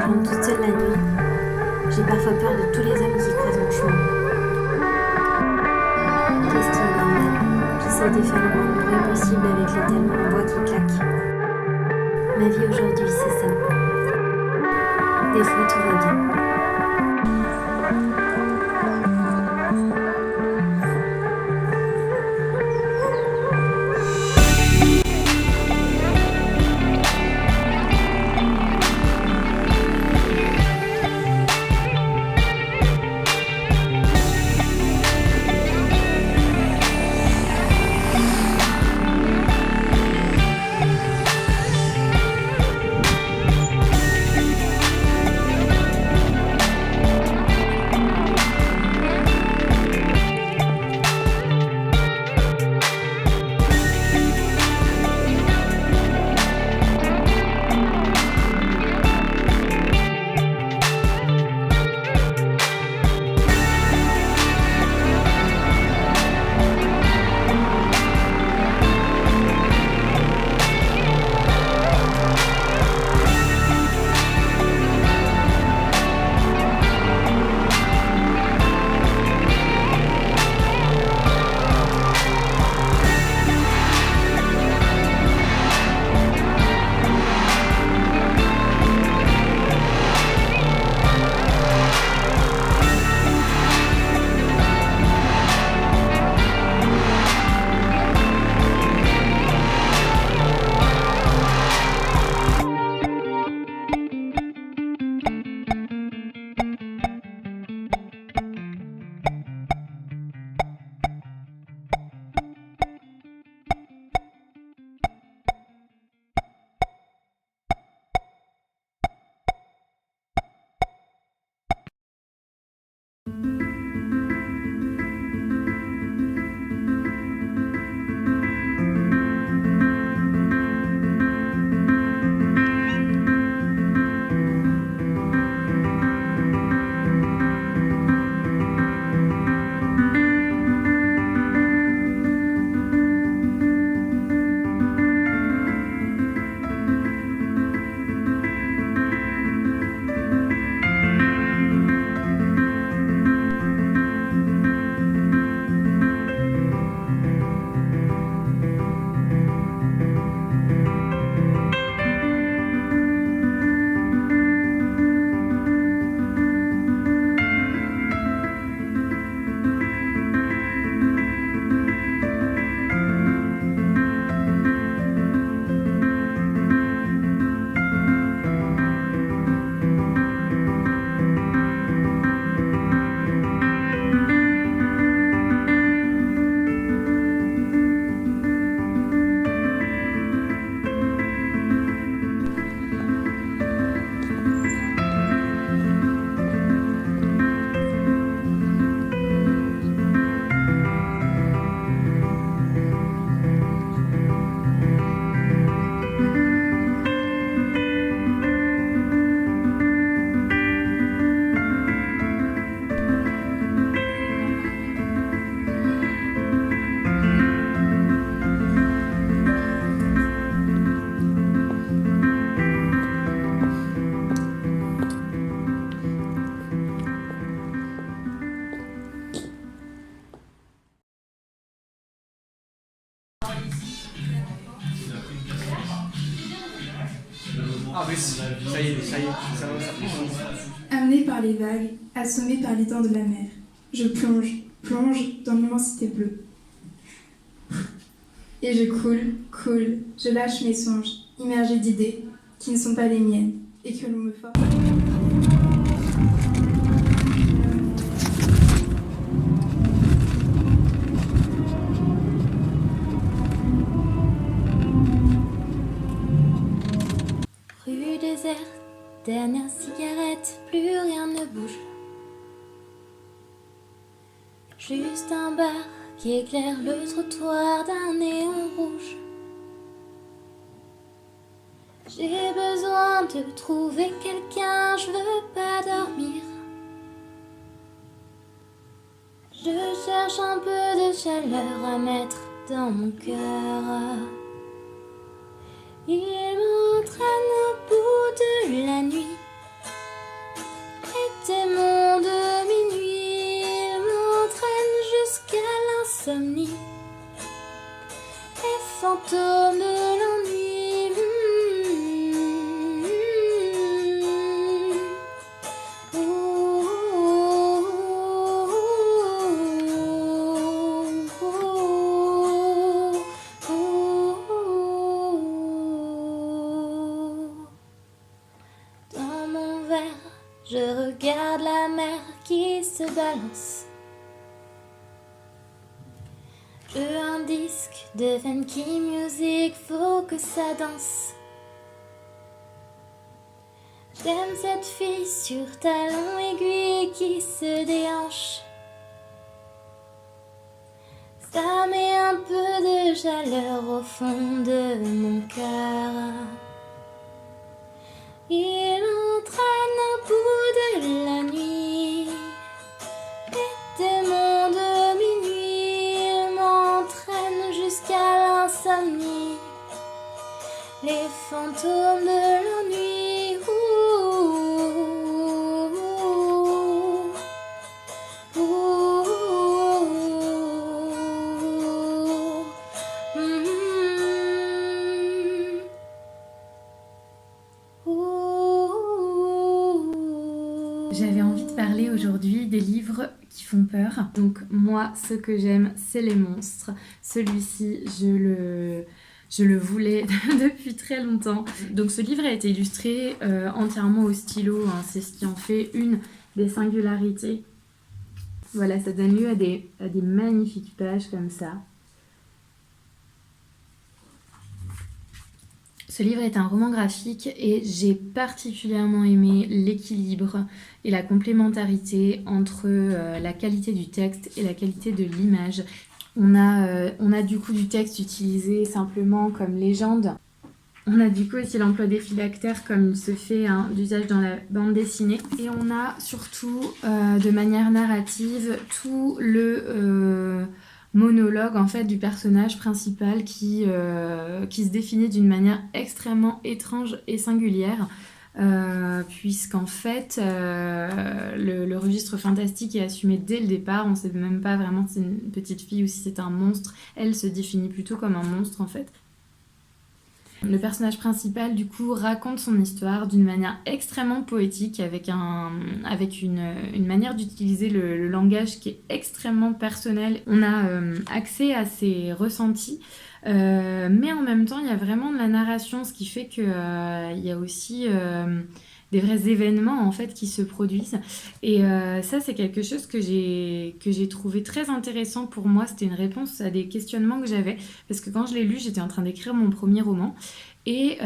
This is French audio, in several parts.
plante toute seule la nuit. J'ai parfois peur de tous les hommes qui croisent mon chemin. Qu'est-ce qui est normal? J'essaie de faire le moins de bruit possible avec les talons en bois qui claquent. Ma vie aujourd'hui, c'est ça. Des fois, tout va bien. Ah oui, ça y est, ça prend. Amené par les vagues, assommé par les dents de la mer, je plonge dans l'immensité bleue. Et je coule, je lâche mes songes, immergés d'idées qui ne sont pas les miennes et que l'on me force. Rue déserte, dernière cigarette, plus rien ne bouge. Juste un bar qui éclaire le trottoir d'un néon rouge. J'ai besoin de trouver quelqu'un, je veux pas dormir. Je cherche un peu de chaleur à mettre dans mon cœur. Il m'entraîne au bout de la nuit. verre, je regarde la mer qui se balance. Je veux un disque de funky music, faut que ça danse. J'aime cette fille sur talons aiguilles qui se déhanche. Ça met un peu de chaleur au fond de mon cœur. Il entraîne au bout de la nuit, les démons de minuit, il m'entraîne jusqu'à l'insomnie, les fantômes de l'ennui. J'avais envie de parler aujourd'hui des livres qui font peur. Donc moi, ce que j'aime, c'est les monstres. Celui-ci, je le voulais depuis très longtemps. Donc ce livre a été illustré entièrement au stylo, hein. C'est ce qui en fait une des singularités. Voilà, ça donne lieu à des magnifiques pages comme ça. Ce livre est un roman graphique et j'ai particulièrement aimé l'équilibre et la complémentarité entre la qualité du texte et la qualité de l'image. On a du coup du texte utilisé simplement comme légende. On a du coup aussi l'emploi des phylactères comme il se fait d'usage dans la bande dessinée. Et on a surtout de manière narrative tout le monologue en fait du personnage principal qui se définit d'une manière extrêmement étrange et singulière. Puisqu'en fait le registre fantastique est assumé dès le départ. On ne sait même pas vraiment si c'est une petite fille ou si c'est un monstre. Elle se définit plutôt comme un monstre en fait. Le personnage principal du coup raconte son histoire d'une manière extrêmement poétique avec une manière d'utiliser le langage qui est extrêmement personnel. On a accès à ses ressentis. Mais en même temps, il y a vraiment de la narration, ce qui fait qu'il y a aussi des vrais événements en fait qui se produisent. Et ça, c'est quelque chose que j'ai trouvé très intéressant pour moi. C'était une réponse à des questionnements que j'avais. Parce que quand je l'ai lu, j'étais en train d'écrire mon premier roman. Et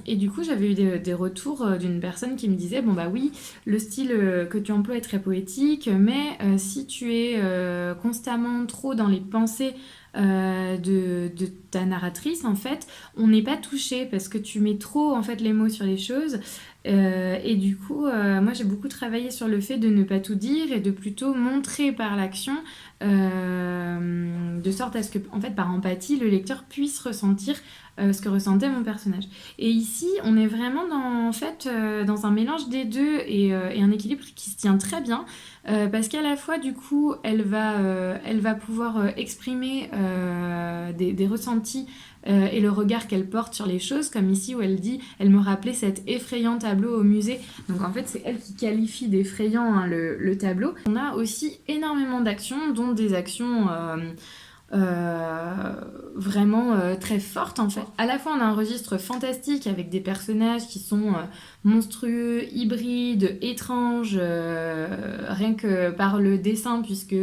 du coup, j'avais eu des retours d'une personne qui me disait « Bon bah oui, le style que tu emploies est très poétique, mais si tu es constamment trop dans les pensées de ta narratrice, en fait, on n'est pas touché parce que tu mets trop en fait les mots sur les choses. Et du coup, moi j'ai beaucoup travaillé sur le fait de ne pas tout dire et de plutôt montrer par l'action, de sorte à ce que, en fait, par empathie, le lecteur puisse ressentir ce que ressentait mon personnage. Et ici, on est vraiment dans un mélange des deux et un équilibre qui se tient très bien. Parce qu'à la fois, du coup, elle va pouvoir exprimer des ressentis et le regard qu'elle porte sur les choses, comme ici où elle dit « Elle me rappelait cet effrayant tableau au musée ». Donc en fait, c'est elle qui qualifie d'effrayant le tableau. On a aussi énormément d'actions, dont des actions vraiment très fortes en fait. À la fois on a un registre fantastique avec des personnages qui sont monstrueux, hybrides, étranges, rien que par le dessin, puisque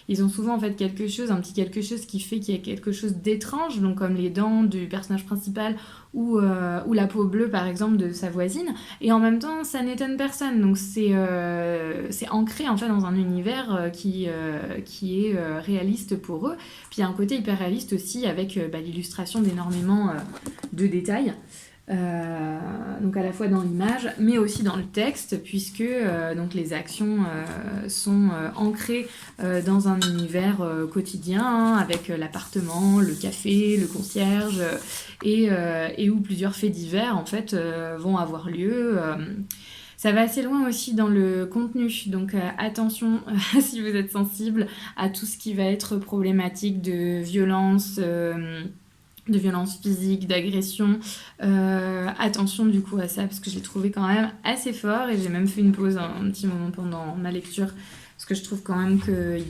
ils ont souvent en fait un petit quelque chose qui fait qu'il y a quelque chose d'étrange, donc comme les dents du personnage principal ou la peau bleue par exemple de sa voisine, et en même temps ça n'étonne personne, donc c'est ancré en fait dans un univers qui est réaliste pour eux. Puis il y a un côté hyper réaliste aussi avec l'illustration d'énormément de détails, donc à la fois dans l'image mais aussi dans le texte, puisque donc les actions sont ancrées dans un univers quotidien, hein, avec l'appartement, le café, le concierge, et où plusieurs faits divers en fait vont avoir lieu. Ça va assez loin aussi dans le contenu, donc attention si vous êtes sensible à tout ce qui va être problématique de violence physique, d'agression. Attention du coup à ça, parce que je l'ai trouvé quand même assez fort, et j'ai même fait une pause un petit moment pendant ma lecture parce que je trouve quand même qu'il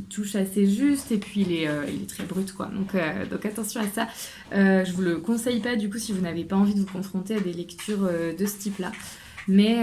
touche assez juste, et puis il est très brut, quoi. Donc attention à ça. Je vous le conseille pas, du coup, si vous n'avez pas envie de vous confronter à des lectures de ce type-là. Mais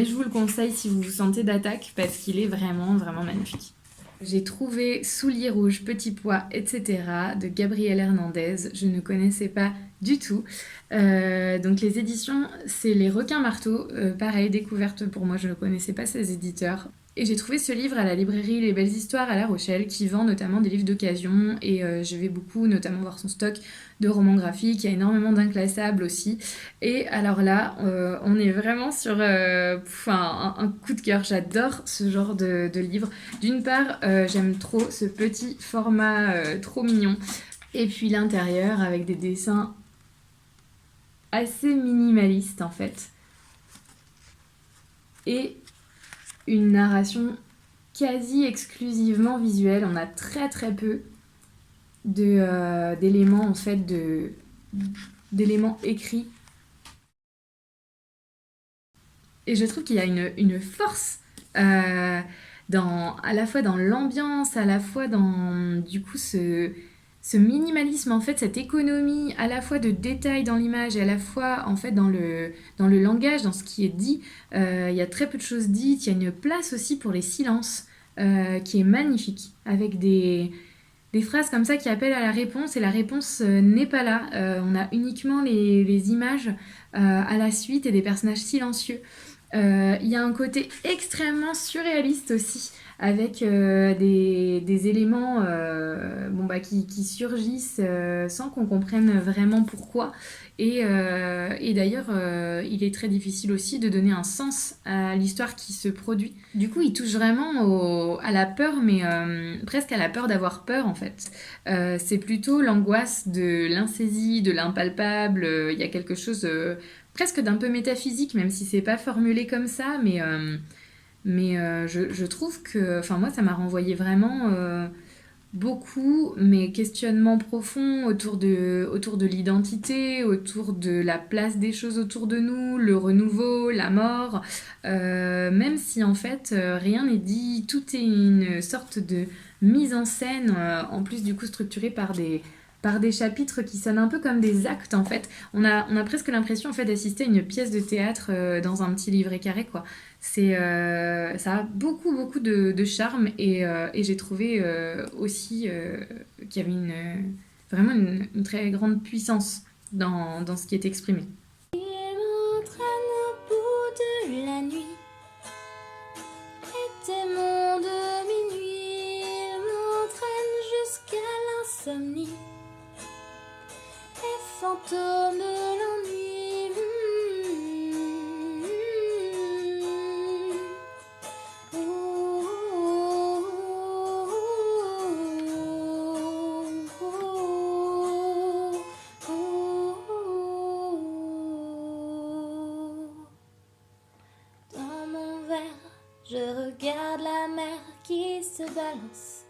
je vous le conseille si vous vous sentez d'attaque, parce qu'il est vraiment, vraiment magnifique. J'ai trouvé Souliers rouges, petits pois, etc. de Gabriel Hernandez. Je ne connaissais pas du tout. Donc les éditions, c'est Les Requins Marteaux. Pareil, découverte pour moi, je ne connaissais pas ces éditeurs. Et j'ai trouvé ce livre à la librairie Les Belles Histoires à La Rochelle, qui vend notamment des livres d'occasion, et je vais beaucoup notamment voir son stock de romans graphiques. Il y a énormément d'inclassables aussi. Et alors là, on est vraiment sur un coup de cœur. J'adore ce genre de livre. D'une part, j'aime trop ce petit format trop mignon. Et puis l'intérieur avec des dessins assez minimalistes en fait. Et une narration quasi exclusivement visuelle. On a très très peu d'éléments en fait, d'éléments écrits. Et je trouve qu'il y a une force à la fois dans l'ambiance, à la fois dans du coup ce minimalisme, en fait, cette économie à la fois de détails dans l'image et à la fois en fait dans le langage, dans ce qui est dit. Il y a très peu de choses dites, il y a une place aussi pour les silences qui est magnifique, avec des phrases comme ça qui appellent à la réponse, et la réponse n'est pas là. On a uniquement les images à la suite et des personnages silencieux. Il y a un côté extrêmement surréaliste aussi, avec des éléments qui surgissent sans qu'on comprenne vraiment pourquoi. Et d'ailleurs, il est très difficile aussi de donner un sens à l'histoire qui se produit. Du coup, il touche vraiment à la peur, mais presque à la peur d'avoir peur en fait. C'est plutôt l'angoisse de l'insaisie, de l'impalpable. Il y a quelque chose presque d'un peu métaphysique, même si c'est pas formulé comme ça, mais je trouve que, enfin moi, ça m'a renvoyé vraiment beaucoup mes questionnements profonds autour de l'identité, autour de la place des choses autour de nous, le renouveau, la mort, même si en fait rien n'est dit, tout est une sorte de mise en scène, en plus du coup structurée par des chapitres qui sonnent un peu comme des actes en fait. On a presque l'impression en fait d'assister à une pièce de théâtre dans un petit livret carré, quoi. Ça a beaucoup beaucoup de charme, et j'ai trouvé aussi qu'il y avait vraiment une très grande puissance dans ce qui est exprimé. Il m'entraîne au bout de la nuit, et des monts de minuit, il m'entraîne jusqu'à l'insomnie. Fantôme de l'ennui. Dans mon verre, je regarde la mer qui se balance.